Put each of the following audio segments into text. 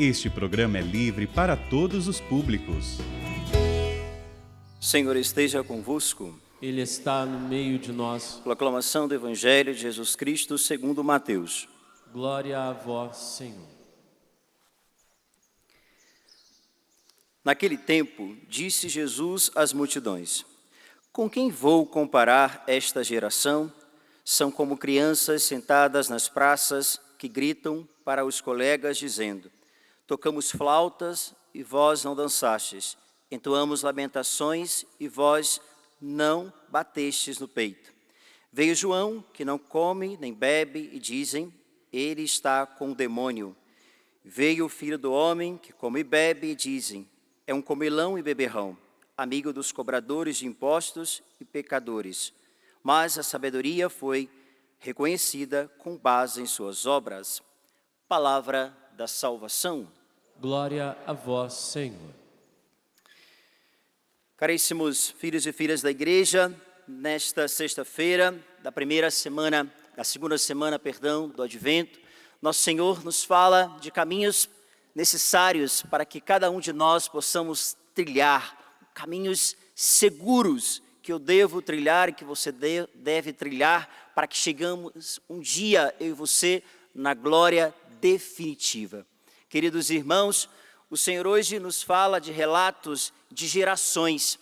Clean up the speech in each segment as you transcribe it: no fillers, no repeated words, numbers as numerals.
Este programa é livre para todos os públicos. Senhor esteja convosco. Ele está no meio de nós. Proclamação do Evangelho de Jesus Cristo segundo Mateus. Glória a vós, Senhor. Naquele tempo, disse Jesus às multidões: Com quem vou comparar esta geração? São como crianças sentadas nas praças que gritam para os colegas dizendo: Tocamos flautas e vós não dançastes. Entoamos lamentações e vós não batestes no peito. Veio João, que não come nem bebe, e dizem: Ele está com o demônio. Veio o Filho do Homem, que come e bebe, e dizem: É um comilão e beberrão, amigo dos cobradores de impostos e pecadores. Mas a sabedoria foi reconhecida com base em suas obras. Palavra da salvação. Glória a vós, Senhor. Caríssimos filhos e filhas da igreja, nesta sexta-feira, da segunda semana, do Advento, nosso Senhor nos fala de caminhos necessários para que cada um de nós possamos trilhar, caminhos seguros que eu devo trilhar e que você deve trilhar para que chegamos um dia, eu e você, na glória definitiva. Queridos irmãos, o Senhor hoje nos fala de relatos de gerações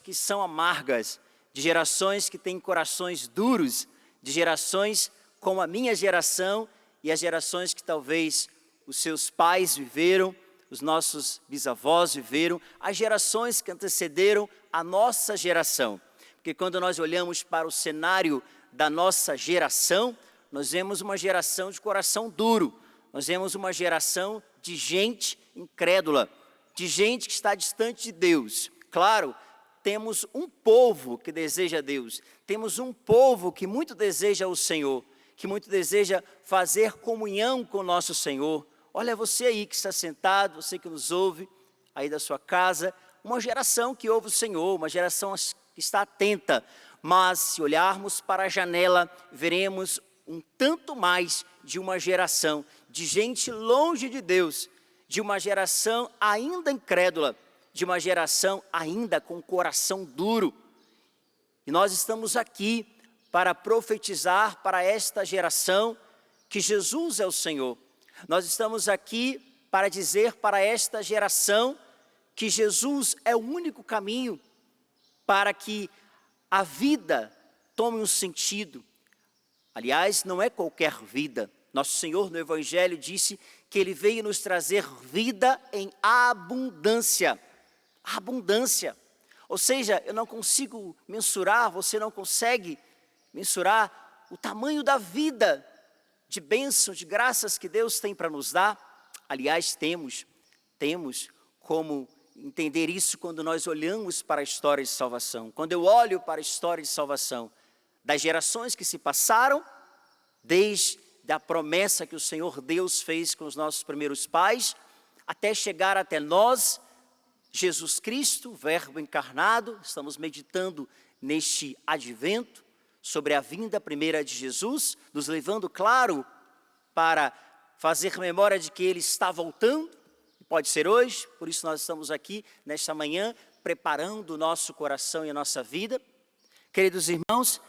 que são amargas, de gerações que têm corações duros, de gerações como a minha geração e as gerações que talvez os seus pais viveram, os nossos bisavós viveram, as gerações que antecederam a nossa geração. Porque quando nós olhamos para o cenário da nossa geração, nós vemos uma geração de coração duro, nós vemos uma geração de gente incrédula, de gente que está distante de Deus. Claro, temos um povo que deseja Deus, temos um povo que muito deseja o Senhor, que muito deseja fazer comunhão com o nosso Senhor. Olha você aí que está sentado, você que nos ouve aí da sua casa, uma geração que ouve o Senhor, uma geração que está atenta. Mas se olharmos para a janela, veremos um tanto mais de uma geração, de gente longe de Deus, de uma geração ainda incrédula, de uma geração ainda com coração duro. E nós estamos aqui para profetizar para esta geração que Jesus é o Senhor. Nós estamos aqui para dizer para esta geração que Jesus é o único caminho para que a vida tome um sentido. Aliás, não é qualquer vida. Nosso Senhor no Evangelho disse que Ele veio nos trazer vida em abundância. Abundância. Ou seja, eu não consigo mensurar, você não consegue mensurar o tamanho da vida de bênçãos, de graças que Deus tem para nos dar. Aliás, temos como entender isso quando nós olhamos para a história de salvação. Quando eu olho para a história de salvação das gerações que se passaram, desde a promessa que o Senhor Deus fez com os nossos primeiros pais, até chegar até nós, Jesus Cristo, Verbo encarnado. Estamos meditando neste advento, sobre a vinda primeira de Jesus, nos levando, claro, para fazer memória de que Ele está voltando, pode ser hoje, por isso nós estamos aqui nesta manhã, preparando o nosso coração e a nossa vida. Queridos irmãos,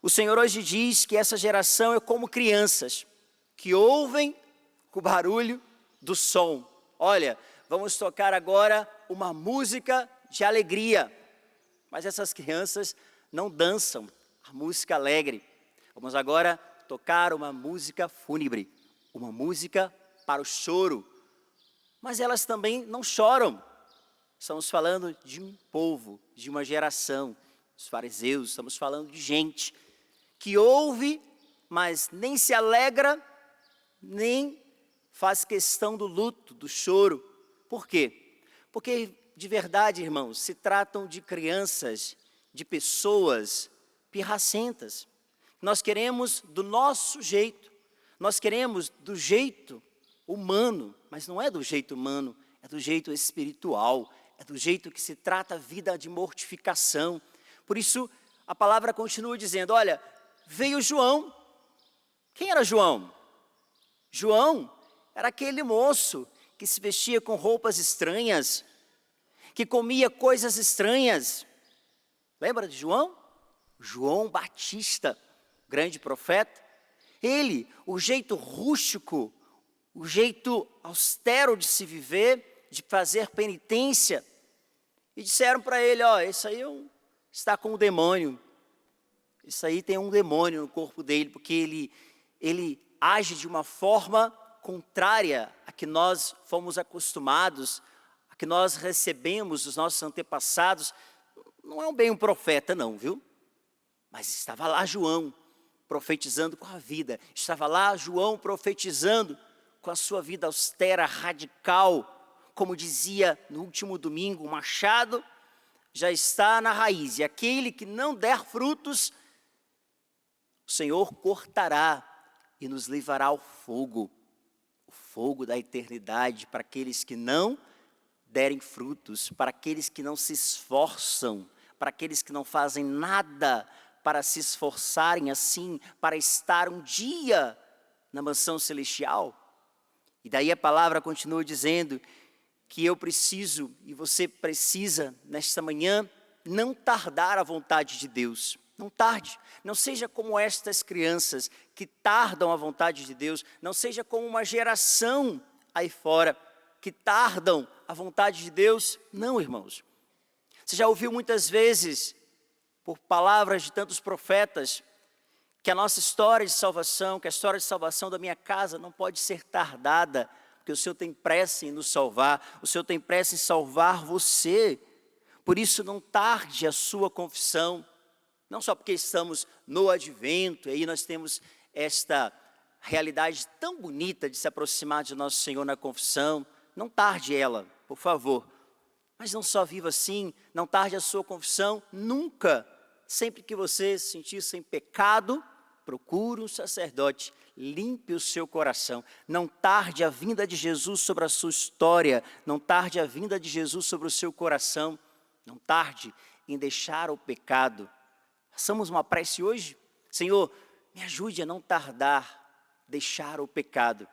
o Senhor hoje diz que essa geração é como crianças, que ouvem o barulho do som. Olha, vamos tocar agora uma música de alegria, mas essas crianças não dançam a música alegre. Vamos agora tocar uma música fúnebre, uma música para o choro. Mas elas também não choram. Estamos falando de um povo, de uma geração, os fariseus, estamos falando de gente que ouve, mas nem se alegra, nem faz questão do luto, do choro. Por quê? Porque, de verdade, irmãos, se tratam de crianças, de pessoas pirracentas. Nós queremos do nosso jeito, nós queremos do jeito humano, mas não é do jeito humano, é do jeito espiritual, é do jeito que se trata a vida de mortificação. Por isso, a palavra continua dizendo, olha, veio João. Quem era João? João era aquele moço que se vestia com roupas estranhas, que comia coisas estranhas. Lembra de João? João Batista, grande profeta. Ele, o jeito rústico, o jeito austero de se viver, de fazer penitência. E disseram para ele, esse aí está com um demônio. Isso aí tem um demônio no corpo dele, porque ele age de uma forma contrária a que nós fomos acostumados, a que nós recebemos dos nossos antepassados. Não é bem um profeta não, viu? Mas estava lá João, profetizando com a vida. Estava lá João profetizando com a sua vida austera, radical. Como dizia no último domingo, o machado já está na raiz. E aquele que não der frutos, o Senhor cortará e nos levará ao fogo. O fogo da eternidade para aqueles que não derem frutos, para aqueles que não se esforçam, para aqueles que não fazem nada para se esforçarem assim, para estar um dia na mansão celestial. E daí a palavra continua dizendo que eu preciso e você precisa, nesta manhã, não tardar a vontade de Deus. Não tarde, não seja como estas crianças que tardam a vontade de Deus, não seja como uma geração aí fora que tardam a vontade de Deus. Não, irmãos. Você já ouviu muitas vezes, por palavras de tantos profetas, que a nossa história de salvação, que a história de salvação da minha casa não pode ser tardada, porque o Senhor tem pressa em nos salvar, o Senhor tem pressa em salvar você. Por isso não tarde a sua confissão, não só porque estamos no advento, e aí nós temos esta realidade tão bonita de se aproximar de nosso Senhor na confissão. Não tarde ela, por favor. Mas não só viva assim, não tarde a sua confissão, nunca. Sempre que você se sentir sem pecado, procure um sacerdote, limpe o seu coração. Não tarde a vinda de Jesus sobre a sua história, não tarde a vinda de Jesus sobre o seu coração, não tarde em deixar o pecado. Façamos uma prece hoje. Senhor, me ajude a não tardar, deixar o pecado,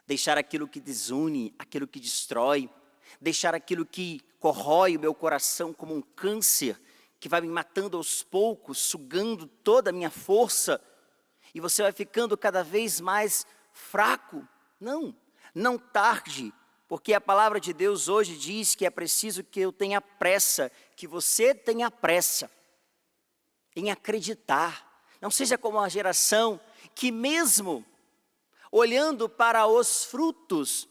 deixar aquilo que desune, aquilo que destrói, deixar aquilo que corrói o meu coração como um câncer, que vai me matando aos poucos, sugando toda a minha força, e você vai ficando cada vez mais fraco. Não tarde, porque a palavra de Deus hoje diz que é preciso que eu tenha pressa, que você tenha pressa em acreditar. Não seja como uma geração que mesmo olhando para os frutos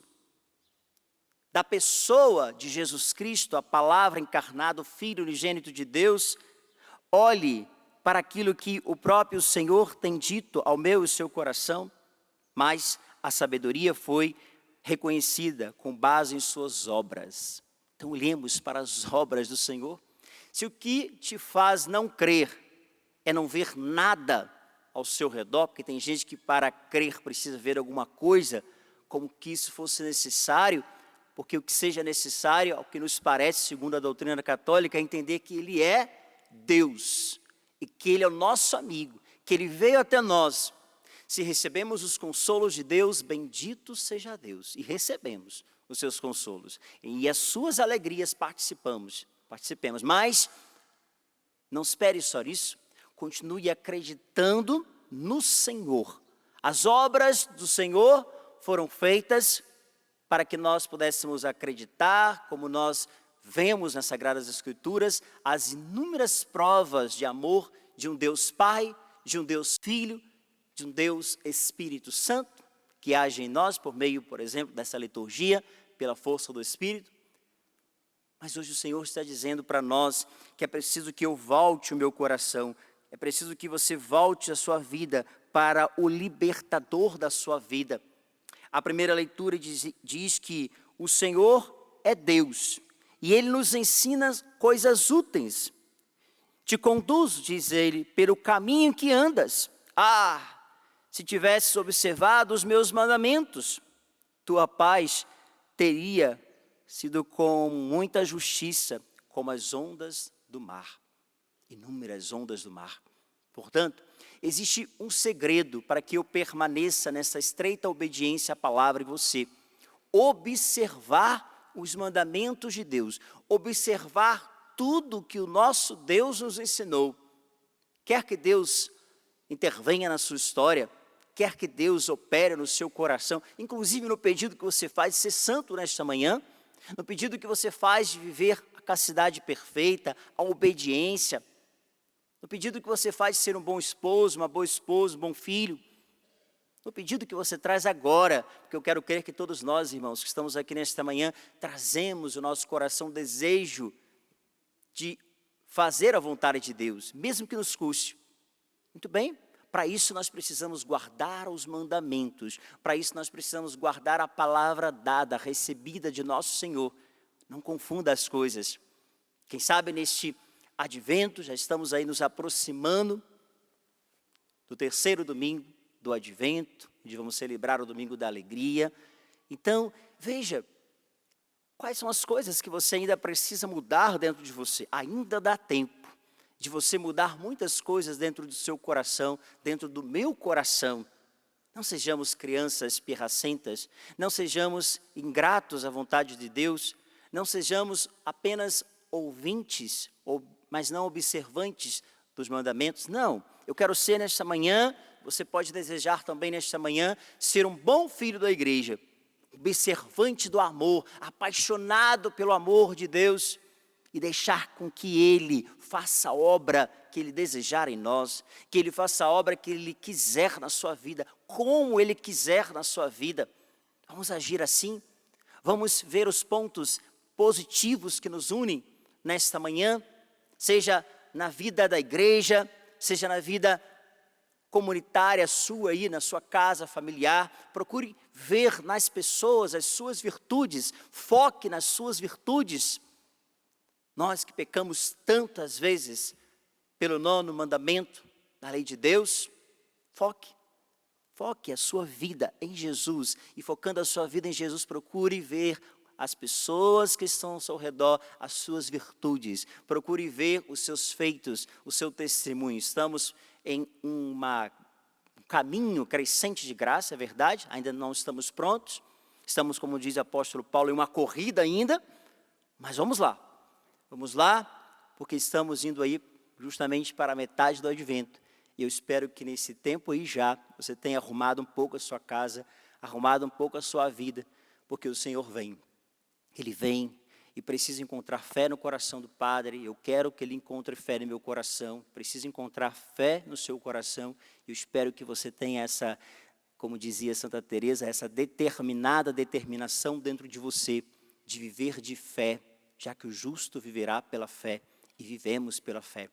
da pessoa de Jesus Cristo, a palavra encarnada, o Filho unigênito de Deus, olhe para aquilo que o próprio Senhor tem dito ao meu e seu coração, mas a sabedoria foi reconhecida com base em suas obras. Então olhemos para as obras do Senhor. Se o que te faz não crer é não ver nada ao seu redor, porque tem gente que para crer precisa ver alguma coisa, como que isso fosse necessário, porque o que seja necessário, ao que nos parece, segundo a doutrina católica, é entender que Ele é Deus, e que Ele é o nosso amigo, que Ele veio até nós. Se recebemos os consolos de Deus, bendito seja Deus, e recebemos os seus consolos, e as suas alegrias participemos, mas não espere só isso, continue acreditando no Senhor. As obras do Senhor foram feitas para que nós pudéssemos acreditar, como nós vemos nas Sagradas Escrituras, as inúmeras provas de amor de um Deus Pai, de um Deus Filho, de um Deus Espírito Santo, que age em nós por meio, por exemplo, dessa liturgia, pela força do Espírito. Mas hoje o Senhor está dizendo para nós que é preciso que eu volte o meu coração, é preciso que você volte a sua vida para o libertador da sua vida. A primeira leitura diz que o Senhor é Deus e Ele nos ensina coisas úteis. Te conduz, diz Ele, pelo caminho que andas. Se tivesses observado os meus mandamentos, tua paz teria sido com muita justiça, como as ondas do mar. Inúmeras ondas do mar. Portanto, existe um segredo para que eu permaneça nessa estreita obediência à palavra de você. Observar os mandamentos de Deus, observar tudo que o nosso Deus nos ensinou. Quer que Deus intervenha na sua história, quer que Deus opere no seu coração, inclusive no pedido que você faz de ser santo nesta manhã, no pedido que você faz de viver a castidade perfeita, a obediência, no pedido que você faz de ser um bom esposo, uma boa esposa, um bom filho, no pedido que você traz agora, porque eu quero crer que todos nós, irmãos, que estamos aqui nesta manhã, trazemos o nosso coração desejo de fazer a vontade de Deus, mesmo que nos custe. Muito bem? Para isso nós precisamos guardar os mandamentos, para isso nós precisamos guardar a palavra dada, recebida de nosso Senhor. Não confunda as coisas. Quem sabe neste advento, já estamos aí nos aproximando do terceiro domingo do advento, onde vamos celebrar o domingo da alegria. Então, veja, quais são as coisas que você ainda precisa mudar dentro de você? Ainda dá tempo de você mudar muitas coisas dentro do seu coração, dentro do meu coração. Não sejamos crianças pirracentas, não sejamos ingratos à vontade de Deus, não sejamos apenas ouvintes, mas não observantes dos mandamentos. Não, eu quero ser nesta manhã, você pode desejar também nesta manhã, ser um bom filho da igreja, observante do amor, apaixonado pelo amor de Deus, e deixar com que Ele faça a obra que Ele desejar em nós, que Ele faça a obra que Ele quiser na sua vida, como Ele quiser na sua vida. Vamos agir assim? Vamos ver os pontos positivos que nos unem nesta manhã, seja na vida da igreja, seja na vida comunitária sua aí, na sua casa familiar. Procure ver nas pessoas as suas virtudes, foque nas suas virtudes. Nós que pecamos tantas vezes pelo 9º mandamento da lei de Deus, foque a sua vida em Jesus, e focando a sua vida em Jesus, procure ver as pessoas que estão ao seu redor, as suas virtudes, procure ver os seus feitos, o seu testemunho. Estamos em um caminho crescente de graça, é verdade, ainda não estamos prontos, estamos, como diz o apóstolo Paulo, em uma corrida ainda, mas vamos lá, porque estamos indo aí justamente para a metade do advento, e eu espero que nesse tempo aí já, você tenha arrumado um pouco a sua casa, arrumado um pouco a sua vida, porque o Senhor vem. Ele vem e precisa encontrar fé no coração do Padre. Eu quero que Ele encontre fé no meu coração. Precisa encontrar fé no seu coração. Eu espero que você tenha essa, como dizia Santa Teresa, essa determinação dentro de você, de viver de fé, já que o justo viverá pela fé, e vivemos pela fé.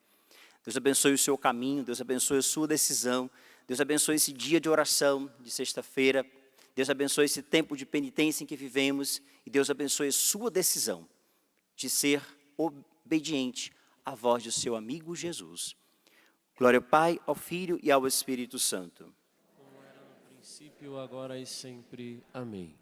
Deus abençoe o seu caminho, Deus abençoe a sua decisão, Deus abençoe esse dia de oração de sexta-feira, Deus abençoe esse tempo de penitência em que vivemos, e Deus abençoe a sua decisão de ser obediente à voz do seu amigo Jesus. Glória ao Pai, ao Filho e ao Espírito Santo. Como era no princípio, agora e sempre. Amém.